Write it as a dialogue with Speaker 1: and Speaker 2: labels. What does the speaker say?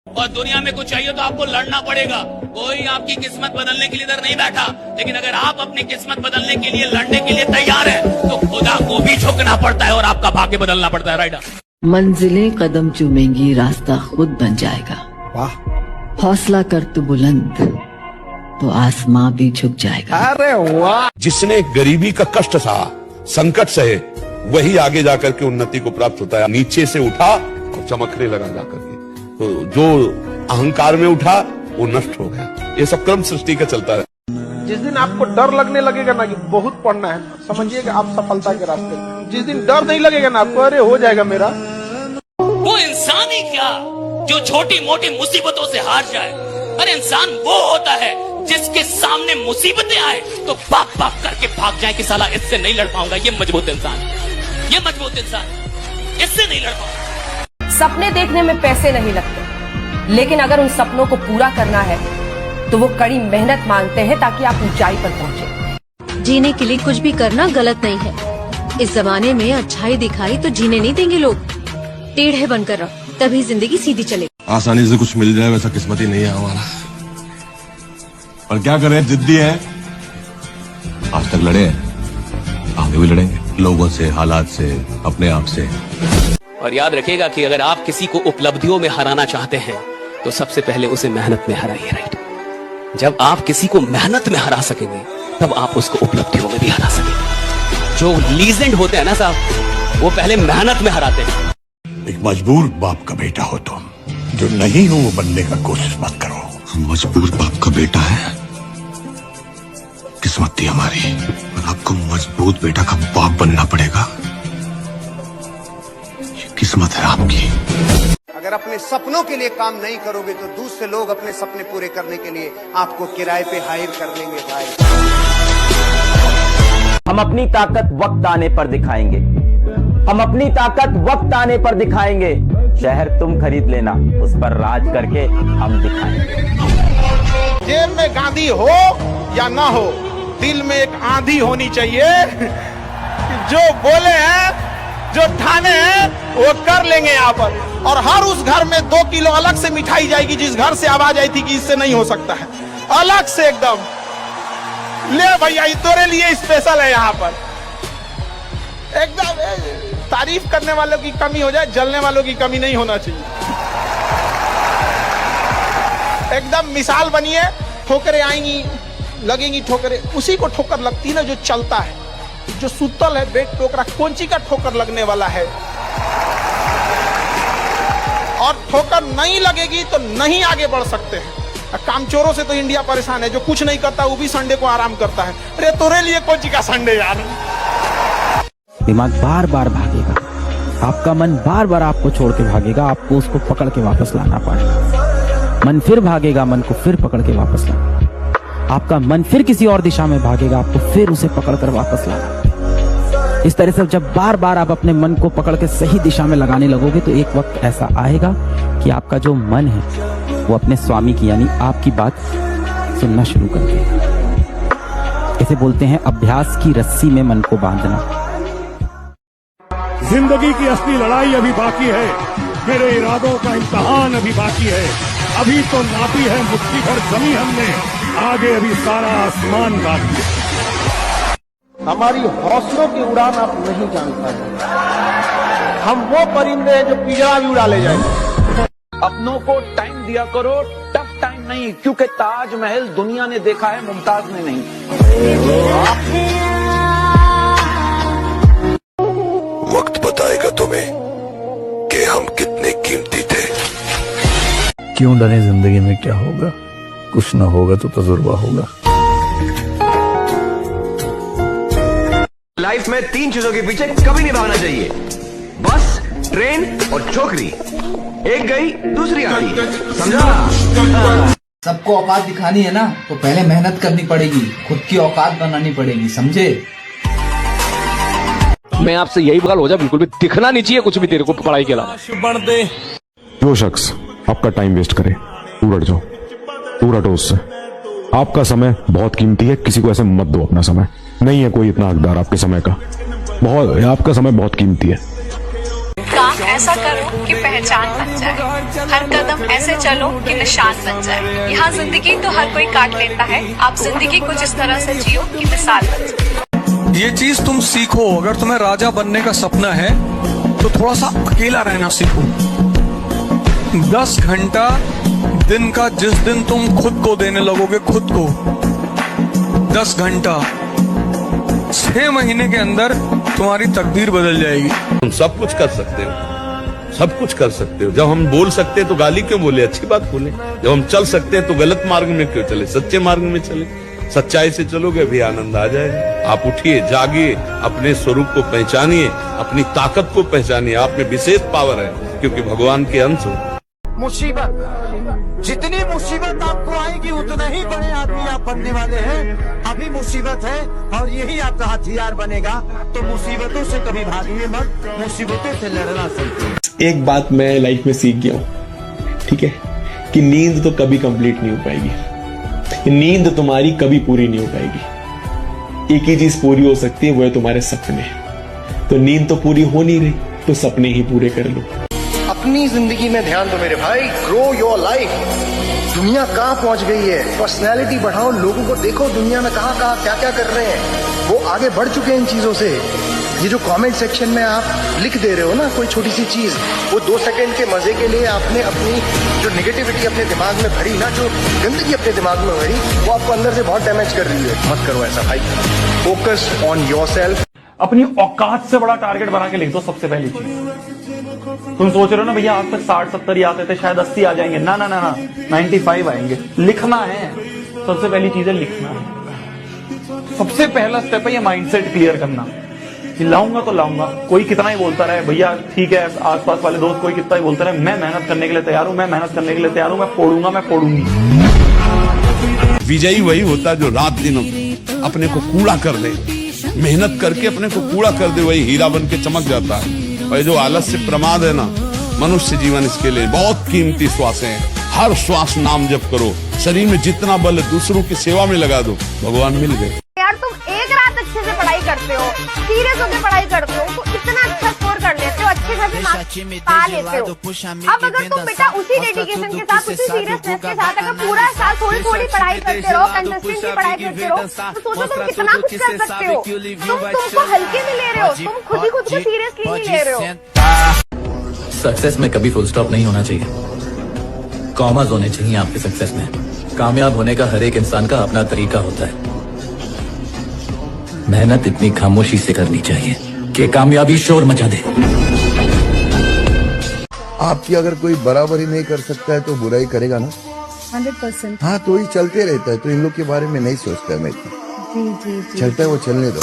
Speaker 1: और दुनिया में कुछ चाहिए तो आपको लड़ना पड़ेगा। कोई आपकी किस्मत बदलने के लिए इधर नहीं बैठा, लेकिन अगर आप अपनी किस्मत बदलने के लिए लड़ने के लिए तैयार है तो खुदा को भी झुकना पड़ता है और आपका भाग्य बदलना पड़ता है। राइट।
Speaker 2: मंजिलें कदम चूमेंगी, रास्ता खुद बन जाएगा।
Speaker 3: वाह।
Speaker 2: हौसला कर तू बुलंद तो आसमां भी झुक जाएगा।
Speaker 3: अरे वाह।
Speaker 4: जिसने गरीबी का कष्ट सहा, संकट सहे, वही आगे जाकर के उन्नति को प्राप्त होता है। नीचे से उठा और चमकने लगा जाकर के, तो जो अहंकार में उठा वो नष्ट हो गया। ये सब क्रम सृष्टि का चलता है।
Speaker 3: जिस दिन आपको डर लगने लगेगा ना कि बहुत पढ़ना है, समझिए कि आप सफलता के रास्ते में। जिस दिन डर नहीं लगेगा ना आपको, अरे हो जाएगा मेरा,
Speaker 1: वो इंसान ही क्या जो छोटी मोटी मुसीबतों से हार जाए। अरे इंसान वो होता है जिसके सामने मुसीबतें आए तो भाग भाग करके भाग जाए कि साला इससे नहीं लड़ पाऊंगा। ये मजबूत इंसान, ये मजबूत इंसान, इससे नहीं लड़ पाऊंगा।
Speaker 5: सपने देखने में पैसे नहीं लगते, लेकिन अगर उन सपनों को पूरा करना है तो वो कड़ी मेहनत मांगते हैं ताकि आप ऊंचाई पर पहुंचे।
Speaker 6: जीने के लिए कुछ भी करना गलत नहीं है। इस जमाने में अच्छाई दिखाई तो जीने नहीं देंगे लोग। टेढ़े बनकर रहो, तभी जिंदगी सीधी चलेगी।
Speaker 7: आसानी से कुछ मिल जाए वैसा किस्मत ही नहीं है हमारा, पर क्या करें, जिद्दी है। आज तक लड़े हैं, आगे भी लड़ेंगे, लोगों से, हालात से, अपने आप से।
Speaker 1: और याद रखिएगा कि अगर आप किसी को उपलब्धियों में हराना चाहते हैं तो सबसे पहले उसे मेहनत में हराइए। राइट। जब आप किसी को मेहनत में हरा सकेंगे तब आप उसको उपलब्धियों में भी हरा सकेंगे। जो लीजेंड होते हैं ना साहब, वो पहले मेहनत में हराते हैं।
Speaker 8: एक मजबूर बाप का बेटा हो तुम, जो नहीं हो वो बनने का कोशिश मत करो।
Speaker 7: हम मजबूर बाप का बेटा है, किस्मत थी हमारी, और आपको मजबूत बेटा का बाप बनना पड़ेगा। ये किस्मत है आपकी।
Speaker 9: अगर अपने सपनों के लिए काम नहीं करोगे तो दूसरे लोग अपने सपने पूरे करने के लिए आपको किराए पे हायर कर लेंगे भाई।
Speaker 10: हम अपनी ताकत वक्त आने पर दिखाएंगे, हम अपनी ताकत वक्त आने पर दिखाएंगे। शहर तुम खरीद लेना, उस पर राज करके हम दिखाएंगे।
Speaker 3: जेब में गांधी हो या ना हो, दिल में एक आंधी होनी चाहिए। जो बोले हैं, जो ठाने हैं, वो कर लेंगे यहाँ पर। और हर उस घर में 2 किलो अलग से मिठाई जाएगी जिस घर से आवाज आई थी कि इससे नहीं हो सकता है, अलग से एकदम। ले भैया, तेरे लिए स्पेशल है यहाँ पर। एकदम तारीफ करने वालों की कमी हो जाए, जलने वालों की कमी नहीं होना चाहिए। एकदम मिसाल बनिए। ठोकरें आएंगी, लगेंगी ठोकरें, उसी को ठोकर लगती है ना जो चलता है। जो सुतल है बेड टोकरा, कौंची का ठोकर लगने वाला है। और ठोकर नहीं लगेगी तो नहीं आगे बढ़ सकते हैं। कामचोरों से तो इंडिया परेशान है, जो कुछ नहीं करता वो भी संडे को आराम करता है। अरे तोरे लिए कौंची का संडे यार।
Speaker 10: दिमाग बार बार भागेगा, आपका मन बार बार आपको छोड़ के भागेगा, आपको उसको पकड़ के वापस लाना पड़ेगा। मन फिर भागेगा, मन को फिर पकड़ के वापस लाना। आपका मन फिर किसी और दिशा में भागेगा, आपको फिर उसे पकड़ कर वापस लाना। इस तरह से जब बार बार आप अपने मन को पकड़ के सही दिशा में लगाने लगोगे तो एक वक्त ऐसा आएगा कि आपका जो मन है वो अपने स्वामी की यानी आपकी बात सुनना शुरू कर देगा। इसे बोलते हैं अभ्यास की रस्सी में मन को बांधना।
Speaker 8: जिंदगी की असली लड़ाई अभी बाकी है, मेरे इरादों का इम्तहान अभी बाकी है। अभी तो नापी है मुट्ठी भर जमीन हमने, आगे अभी सारा आसमान बाकी है।
Speaker 3: हमारी हौसलों की उड़ान आप नहीं जान पाए। हम वो परिंदे हैं जो पिंजरा भी उड़ा ले जाएंगे।
Speaker 10: अपनों को टाइम दिया करो, टफ टाइम नहीं, क्योंकि ताजमहल दुनिया ने देखा है, मुमताज ने नहीं।
Speaker 7: वक्त बताएगा तुम्हें कि हम कितने कीमती थे।
Speaker 8: क्यों डरे, जिंदगी में क्या होगा, कुछ न होगा तो तजुर्बा होगा।
Speaker 9: लाइफ में 3 चीजों के पीछे कभी नहीं भागना चाहिए, बस, ट्रेन और छोकरी। एक गई दूसरी आ गई, समझा?
Speaker 11: सबको औकात दिखानी है ना तो पहले मेहनत करनी पड़ेगी, खुद की औकात बनानी पड़ेगी, समझे?
Speaker 10: मैं आपसे यही बवाल हो जाए, बिल्कुल भी दिखना नहीं चाहिए कुछ भी तेरे को पढ़ाई के अलावा।
Speaker 7: जो शख्स आपका टाइम वेस्ट करे, दूर हट जाओ, दूर हटो उससे। आपका समय बहुत कीमती है, किसी को ऐसे मत दो अपना समय। नहीं है कोई इतना हकदार आपके समय का, बहुत, आपका समय बहुत कीमती है।
Speaker 6: ऐसा करो कि पहचान बन जाए, हर कदम ऐसे चलो कि निशान बन जाए। यहाँ जिंदगी तो हर कोई काट लेता है, आप जिंदगी कुछ इस तरह से जियो कि मिसाल बन जाए।
Speaker 12: ये चीज तुम सीखो, अगर तुम्हें राजा बनने का सपना है तो थोड़ा सा अकेला रहना सीखो। 10 घंटा दिन का जिस दिन तुम खुद को देने लगोगे, खुद को 10 घंटा, 6 महीने के अंदर तुम्हारी तकदीर बदल जाएगी।
Speaker 4: तुम सब कुछ कर सकते हो, सब कुछ कर सकते हो। जब हम बोल सकते हैं तो गाली क्यों बोले, अच्छी बात बोले। जब हम चल सकते हैं तो गलत मार्ग में क्यों चले, सच्चे मार्ग में चले। सच्चाई से चलोगे भी आनंद आ जाएगा। आप उठिए, जागिए, अपने स्वरूप को पहचानिए, अपनी ताकत को पहचानिए। आप में विशेष पावर है क्योंकि भगवान के अंश हो।
Speaker 3: मुसीबत, जितनी मुसीबत आपको आएगी उतना ही बड़े आदमी आप बनने वाले हैं। अभी मुसीबत है और यही आपका हथियार बनेगा। तो मुसीबतों से कभी भागिए मत, मुसीबतों से लड़ना सीखिए।
Speaker 13: एक बात मैं लाइफ में सीख गया हूँ, ठीक है, कि नींद तो कभी कंप्लीट नहीं हो पाएगी। नींद तुम्हारी कभी पूरी नहीं हो पाएगी। एक ही चीज पूरी हो सकती है, वो है तुम्हारे सपने। तो नींद तो पूरी हो नहीं रही, तो सपने ही पूरे कर लो।
Speaker 3: अपनी जिंदगी में ध्यान दो मेरे भाई, ग्रो योर लाइफ। दुनिया कहाँ पहुंच गई है, पर्सनैलिटी बढ़ाओ, लोगों को देखो दुनिया में कहाँ कहाँ क्या क्या कर रहे हैं। वो आगे बढ़ चुके हैं इन चीजों से। ये जो कमेंट सेक्शन में आप लिख दे रहे हो ना कोई छोटी सी चीज, वो 2 सेकंड के मजे के लिए आपने अपनी जो नेगेटिविटी अपने दिमाग में भरी ना, जो गंदगी अपने दिमाग में भरी, वो आपको अंदर से बहुत डैमेज कर रही है। मत करो ऐसा भाई, फोकस ऑन योरसेल्फ।
Speaker 13: अपनी औकात से बड़ा टारगेट बना के लिख दो। सबसे पहली चीज, तुम सोच रहे हो ना भैया आज तक 60-70 ही आते थे, शायद 80 आ जाएंगे। ना ना ना ना, 95 आएंगे। लिखना है, सबसे पहली चीज है लिखना है। सबसे पहला स्टेप है ये माइंडसेट क्लियर करना कि लाऊंगा तो लाऊंगा। कोई कितना ही बोलता रहे भैया, ठीक है, आसपास वाले दोस्त कोई कितना ही बोलता रहे, मैं मेहनत करने के लिए तैयार हूं, मैं मेहनत करने के लिए तैयार हूं, मैं फोड़ूंगा, मैं फोड़ूंगी।
Speaker 4: विजयी वही होता है जो रात दिन अपने को कूड़ा कर दे, मेहनत करके अपने को कूड़ा कर दे, वही हीरा बन के चमक जाता है। और जो आलस से प्रमाद है ना, मनुष्य जीवन इसके लिए बहुत कीमती श्वास है। हर श्वास नाम जप करो, शरीर में जितना बल है दूसरों की सेवा में लगा दो, भगवान मिल गए।
Speaker 5: यार तुम एक रात अच्छे से पढ़ाई करते हो, सीरियस होकर पढ़ाई करते हो, तो इतना अच्छा स्कोर कर लेते हो, अच्छे खासे मार्क्स पा लेते हो। अब अगर तुम बेटा उसी डेडिकेशन के साथ, उसी सीरियसनेस के साथ अगर पूरा साल थोड़ी थोड़ी पढ़ाई करते रहो, कंसिस्टेंटली पढ़ाई करते रहो, तो सोचो तुम कितना कुछ कर सकते हो। तुमको हल्के में ले रहे हो, तुम खुद ही खुद को सीरियसली नहीं ले रहे हो।
Speaker 1: सक्सेस में कभी फुल स्टॉप नहीं होना चाहिए, कॉमास होने चाहिए आपके सक्सेस में। कामयाब होने का हर एक इंसान का अपना तरीका होता है। मेहनत इतनी खामोशी से करनी चाहिए कि कामयाबी शोर मचा दे।
Speaker 14: आपकी अगर कोई बराबरी नहीं कर सकता है तो बुराई करेगा ना,
Speaker 6: 100%।
Speaker 14: हाँ, तो ही चलते रहता है। तो इन लोग के बारे में नहीं सोचता मैं,
Speaker 6: जी जी जी,
Speaker 14: चलता है वो चलने दो।